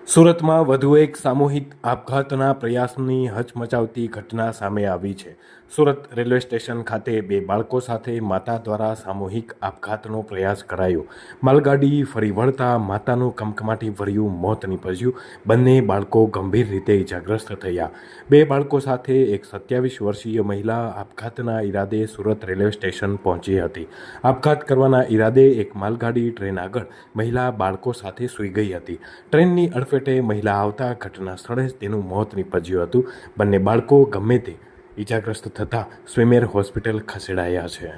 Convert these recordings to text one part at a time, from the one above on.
સુરતમાં વધુ એક સામૂહિક આપઘાતના પ્રયાસની હચમચાવતી ઘટના સામે આવી છે. સુરત રેલવે સ્ટેશન ખાતે બે બાળકો સાથે માતા દ્વારા સામૂહિક આપઘાતનો પ્રયાસ કરાયો. માલગાડી ફરી વળતા માતાનું કમકમાટી ભર્યું મોત નીપજ્યું. બંને બાળકો ગંભીર રીતે ઇજાગ્રસ્ત થયા. બે બાળકો સાથે એક 27 વર્ષીય મહિલા આપઘાતના ઈરાદે સુરત રેલવે સ્ટેશન પહોંચી હતી. આપઘાત કરવાના ઈરાદે એક માલગાડી ટ્રેન આગળ મહિલા બાળકો સાથે સૂઈ ગઈ હતી. ટ્રેનની અડફેટે મહિલા આવતા ઘટના સ્થળે જ તેનું મોત નીપજ્યું હતું. બંને બાળકો ગમે તે इजाग्रस्त થતા સ્વીમેર हॉस्पिटल खसेड़ाया है।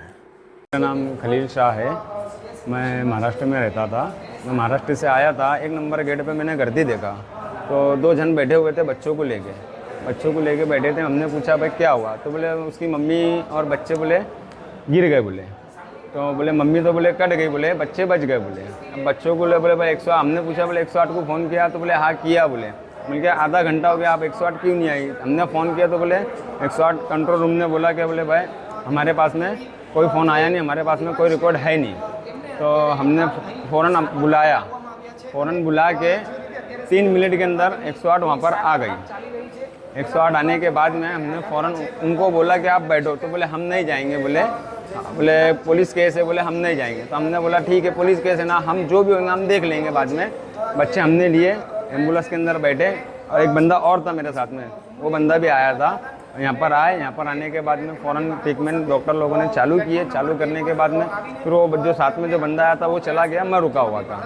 मेरा नाम खलील शाह है। मैं महाराष्ट्र में रहता था। मैं महाराष्ट्र से आया था। एक नंबर गेट पे मैंने गर्दी देखा तो दो जन बैठे हुए थे बच्चों को लेके बैठे थे। हमने पूछा भाई क्या हुआ, तो बोले उसकी मम्मी और बच्चे बोले गिर गए बोले। तो बोले मम्मी तो बोले कट गई बोले, बच्चे बच गए बोले। अब बच्चों को बोले भाई 100, हमने पूछा बोले 108 को फ़ोन किया, तो बोले हाँ किया बोले। मिल गया आधा घंटा हो गया, आप 108 क्यों नहीं आई? हमने फ़ोन किया तो बोले 108 कंट्रोल रूम ने बोला कि बोले भाई हमारे पास में कोई फ़ोन आया नहीं, हमारे पास में कोई रिकॉर्ड है नहीं। तो हमने फ़ौरन बुला के 3 मिनट के अंदर 108 वहाँ पर आ गई। 108 आने के बाद में हमने फ़ौरन उनको बोला कि आप बैठो, तो बोले हम नहीं जाएंगे बोले पुलिस केस है, बोले हम नहीं जाएंगे। तो हमने बोला ठीक है पुलिस केस है ना, हम जो भी होंगे हम देख लेंगे बाद में। बच्चे हमने लिए, एम्बुलेंस के अंदर बैठे और एक बंदा और था मेरे साथ में, वो बंदा भी आया था। यहाँ पर आने के बाद में फ़ौरन ट्रीटमेंट डॉक्टर लोगों ने चालू किए। चालू करने के बाद में फिर वो जो साथ में जो बंदा आया था वो चला गया, मैं रुका हुआ था।